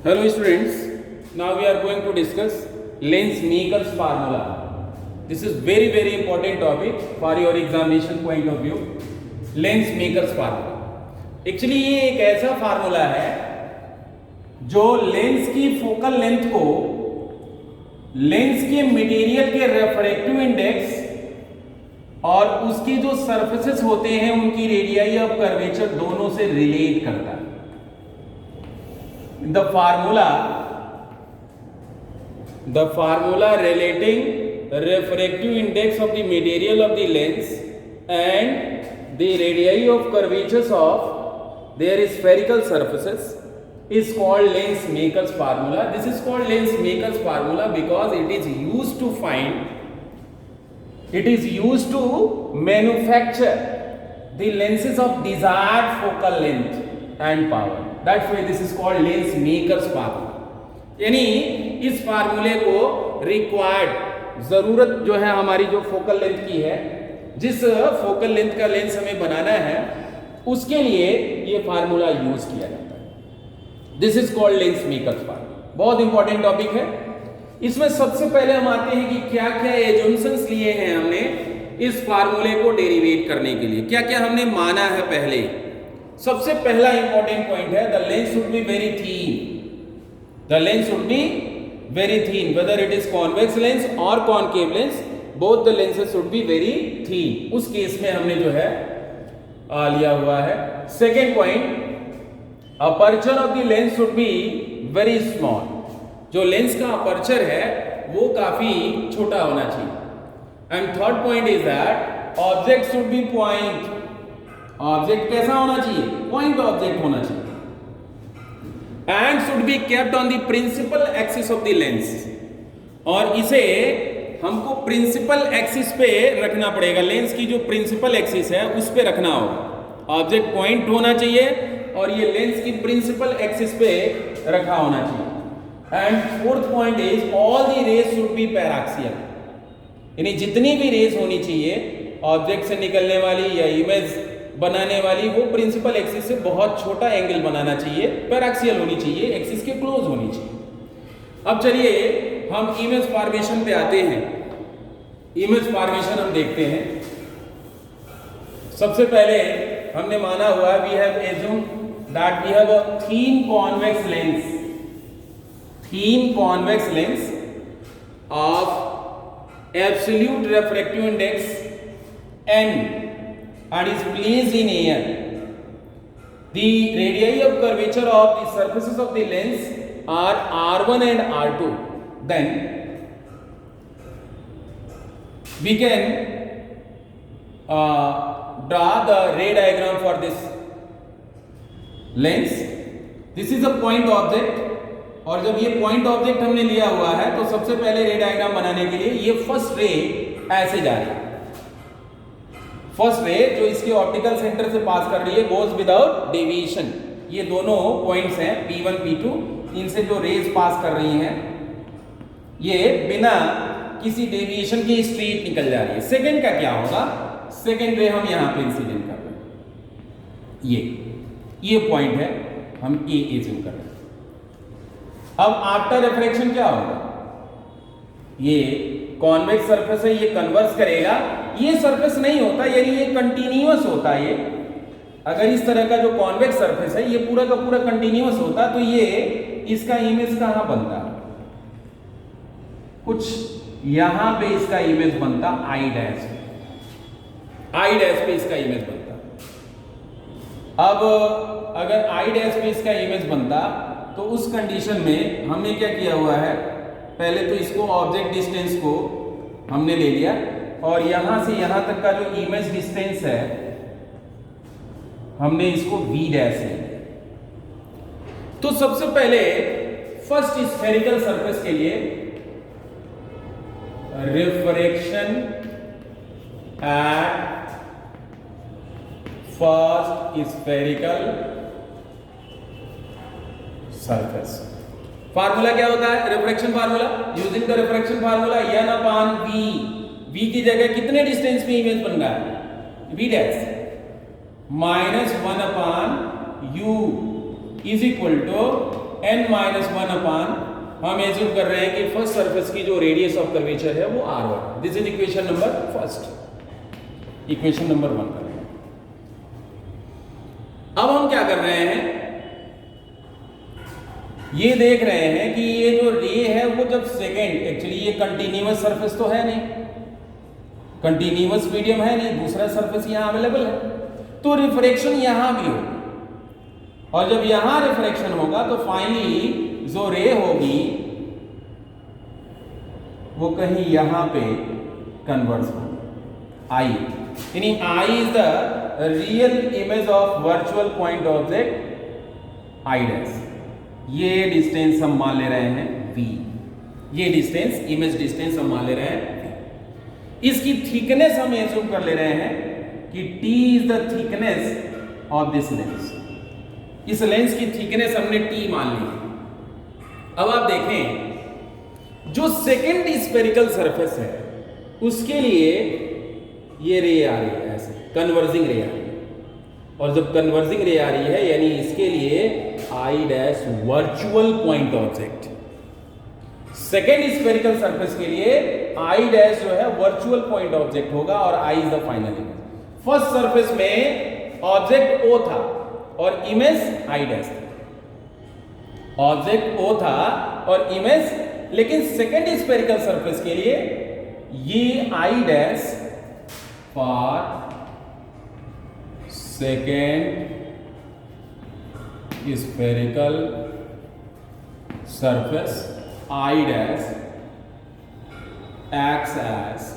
Hello students, now we are going to discuss Lenz-Meeker's formula. This is very important topic for your examination point of view. Lenz-Meeker's formula. Actually ये एक ऐसा formula है जो lens की focal length को lens के material के refractive index और उसके जो सरफेसेस होते हैं उनकी रेडियाई ऑफ कर्वेचर दोनों से रिलेट करता है. The formula relating refractive index of the material of the lens and the radii of curvatures of their spherical surfaces is called Lenz-Meeker's formula. This is called Lenz-Meeker's formula because it is used to manufacture the lenses of desired focal length and power. That's why this is called Lenz-Meeker's formula. यानी इस फार्मूले को required जरूरत जो है हमारी जो focal length की है, जिस फोकल लेंथ का लेंस हमें बनाना है उसके लिए ये फार्मूला यूज किया जाता है. This is called Lenz-Meeker's formula. बहुत इंपॉर्टेंट टॉपिक है. इसमें सबसे पहले हम आते हैं कि क्या क्या एजम्पशंस लिए हैं हमने इस फार्मूले को डेरिवेट करने के लिए, क्या क्या हमने माना है. पहले सबसे पहला इंपॉर्टेंट पॉइंट है the lens should be very thin. The lens should be very thin, whether it is convex lens और concave lens, both the lenses should be very thin. उस केस में हमने जो है लिया हुआ है. Second point, aperture of the lens should be very small. जो लेंस का अपर्चर है वो काफी छोटा होना चाहिए. And third point is that object should be point. Object कैसा होना चाहिए? पॉइंट ऑब्जेक्ट होना चाहिए. And should be kept on the principal axis of the lens. और इसे हमको प्रिंसिपल एक्सिस पे रखना पड़ेगा. लेंस की जो प्रिंसिपल एक्सिस है उस पे रखना होगा. ऑब्जेक्ट पॉइंट होना चाहिए और ये लेंस की प्रिंसिपल एक्सिस पे रखा होना चाहिए. And fourth point is all the rays should be paraxial. यानी जितनी भी रेज होनी चाहिए ऑब्जेक्ट से निकलने वाली या इमेज बनाने वाली, वो प्रिंसिपल एक्सिस से बहुत छोटा एंगल बनाना चाहिए, पैराक्सियल होनी चाहिए, एक्सिस के क्लोज होनी चाहिए. अब चलिए हम इमेज फॉर्मेशन पे आते हैं. इमेज फॉर्मेशन हम देखते हैं. सबसे पहले हमने माना हुआ we have assume that we have a thin convex lens. Thin convex lens of absolute refractive index n and is placed in air. The radii of curvature of the surfaces of the lens are R1 and R2. Then we can draw the ray diagram for this lens. This is a point object. और जब ये point object हमने लिया हुआ है तो सबसे पहले रे डायग्राम बनाने के लिए ये फर्स्ट रे ऐसे जा रही है. फर्स्ट रे जो इसके ऑप्टिकल सेंटर से पास कर रही है गोज विदाउट डेविएशन. ये दोनों पॉइंट्स हैं P1 P2, इनसे जो रेज पास कर रही हैं ये बिना किसी डेविएशन के स्ट्रेट निकल जा रही है. सेकंड का क्या होगा? सेकंड रे हम यहां पे इंसिडेंट कर रहे हैं. ये पॉइंट है, हम ए एज्यूम कर रहे हैं. अब आफ्टर रिफ्रैक्शन क्या होगा? ये कॉन्वेक्स सरफेस है, ये कन्वर्स करेगा. ये सरफेस नहीं होता, यानी ये कंटिन्यूअस होता है. ये अगर इस तरह का जो कॉन्वेक्स सरफेस है ये पूरा का पूरा कंटिन्यूअस होता तो ये इसका इमेज कहां बनता? कुछ यहां पे इसका इमेज बनता आई डैश पे इसका इमेज बनता. अब अगर आई डैश पे इसका इमेज बनता तो उस कंडीशन में हमने क्या किया हुआ है, पहले तो इसको ऑब्जेक्ट डिस्टेंस को हमने ले लिया और यहां से यहां तक का जो इमेज डिस्टेंस है हमने इसको v डैश ले लिया. तो सबसे पहले फर्स्ट स्फेरिकल सरफेस के लिए refraction at first spherical surface. Formula क्या होता है? Refraction formula. Using the refraction formula n upon v. v की जगह कितने डिस्टेंस पे इमेज बन रहा है? v dash minus 1 upon u is equal to n minus one upon, हम एज्यूम कर रहे हैं कि फर्स्ट सरफेस की जो रेडियस ऑफ कर्वेचर है वो r1। This is equation number first, equation number 1 कर रहे हैं। अब हम क्या कर रहे हैं, ये देख रहे हैं कि ये जो रे है वो जब सेकेंड, एक्चुअली ये कंटिन्यूअस सरफेस तो है नहीं, कंटिन्यूअस मीडियम है नहीं, दूसरा सरफेस यहां अवेलेबल है, तो रिफ्रैक्शन यहां भी होगा, और जब यहां रिफ्रैक्शन होगा तो फाइनली जो रे होगी वो कहीं यहां पे कन्वर्स होगी, आई, यानी I is the real image of virtual point object I dash. ये डिस्टेंस हम मान ले रहे हैं v, ये डिस्टेंस, इमेज डिस्टेंस हम मान ले रहे हैं v। इसकी थिकनेस हम एज्यूम कर ले रहे हैं कि t is the thickness of this lens, इस लेंस की थिकनेस हमने t मान ली। अब आप देखें जो सेकेंड स्फेरिकल सरफेस है उसके लिए ये रे आ रही है, ऐसे कन्वर्जिंग रे आ रही है, और जब कन्वर्जिंग रे आ रही है यानी इसके लिए I dash virtual point object, second spherical surface के लिए आई डैश जो है वर्चुअल पॉइंट ऑब्जेक्ट होगा और I is the final image. First surface में ऑब्जेक्ट ओ था और इमेज आई डैश था, ऑब्जेक्ट ओ था और इमेज, लेकिन सेकेंड स्फेरिकल सरफेस के लिए ये I dash for second spherical surface I dash acts as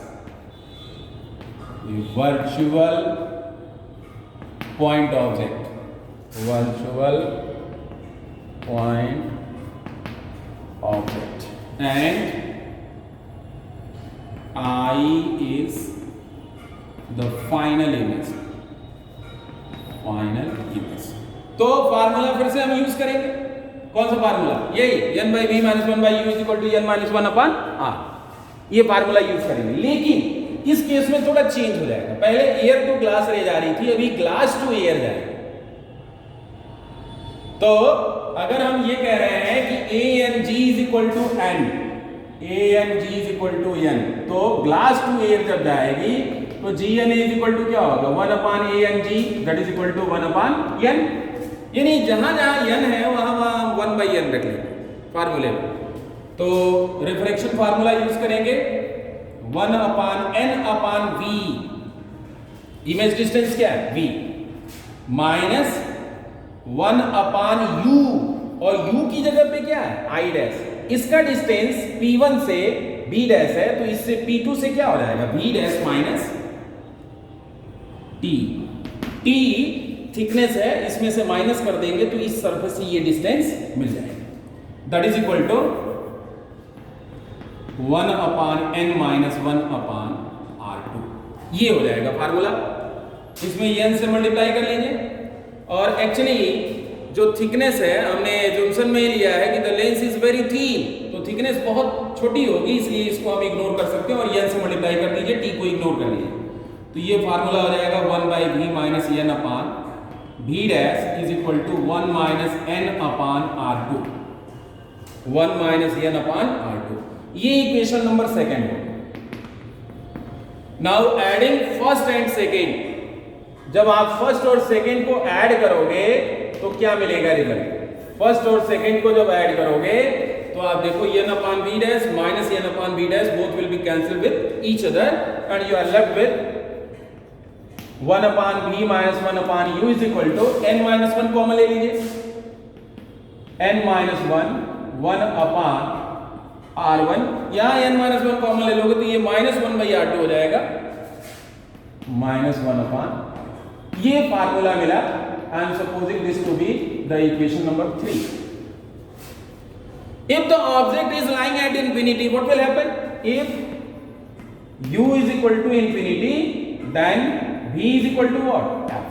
the virtual point object, virtual point object, and I is the final image, final image। तो formula फिर से हम यूज करेंगे, कौन सा फार्मूला, यही n by v minus one by u is equal to n minus one upon r, ये formula use करेंगे। लेकिन इस केस में थोड़ा चेंज हो जाएगा, पहले एयर टू ग्लास रे जा रही थी, अभी ग्लास टू एयर जाएगी। तो अगर हम ये कह रहे हैं कि A N G is equal to N, A N G is equal to N, तो ग्लास टू एयर जब जाएगी तो G N is equal to क्या होगा, one upon A N G, that is equal to one upon N, यानी जहां जहां n है वहां वहां 1 बाई n रख लेंगे फार्मूले में। तो रिफ्रैक्शन फार्मूला यूज करेंगे 1 upon n upon v, image distance क्या है v, माइनस 1 अपान u, और u की जगह पे क्या है i डैश, इसका डिस्टेंस p1 से b डैश है, तो इससे p2 से क्या हो जाएगा v dash minus t, t thickness है, इसमें से माइनस कर देंगे तो इस सरफेस से ये डिस्टेंस मिल जाएगा, that is equal to 1 upon n minus 1 upon r2, ये हो जाएगा फार्मूला। इसमें n से मल्टीप्लाई कर लीजिए, और एक्चुअली जो थिकनेस है हमने एजम्पशन में लिया है कि द लेंस इज वेरी थीन, तो थिकनेस बहुत छोटी होगी, इसलिए इसको हम इग्नोर कर सकते हैं, और n से मल्टीप्लाई कर दीजिए, t को इग्नोर कर लीजिए, तो ये फार्मूला हो जाएगा 1 by v minus n upon v dash is equal to 1 minus n upon r2, 1 minus n upon r2, ये इक्वेशन नंबर सेकेंड है। Now adding first and second, जब आप फर्स्ट और सेकेंड को ऐड करोगे तो क्या मिलेगा रिजल्ट, फर्स्ट और सेकेंड को जब ऐड करोगे तो आप देखो n upon v dash minus n upon v dash both will be cancel with each other, and you are left with 1 upon v minus 1 upon u is equal to n minus 1 common ले लीजिए, n minus 1 upon r1, यहां n minus 1 common ले लोगे तो ये minus 1 by r2 हो जाएगा, minus 1 अपान, ये फार्मूला मिला। I am supposing this to be the equation number 3। If the object is lying at infinity, what will happen, if u is equal to infinity then v is equal to what, f,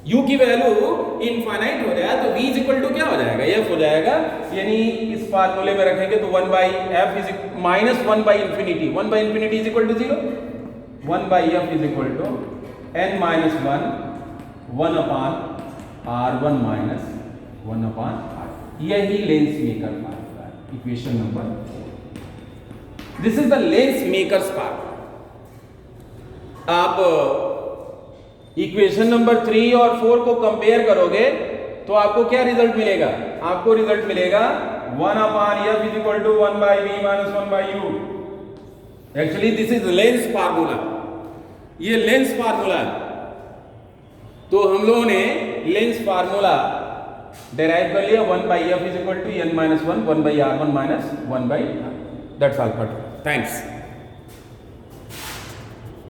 u की value infinite हो जाए तो v is equal to क्या हो जाएगा, f हो जाएगा, यानी इस फार्मूले में रखेंगे तो 1 by f is minus 1 by infinity, 1 by infinity is equal to 0, 1 by f is equal to n minus 1 1 upon r1 minus 1 upon r2। यही लेंस मेकर फार्मूला है, equation number 4। This is the lens makers formula. आप equation number 3 और 4 को compare करोगे तो आपको क्या result मिलेगा? आपको रिजल्ट मिलेगा 1/f = 1/v - 1/u। Actually this is lens formula, ये लेंस फार्मूला है। तो हम लोगों ने लेंस फार्मूला डेराइव कर लिया, 1/f = n - 1 1/r1 - 1/r। That's all for today. Thanks.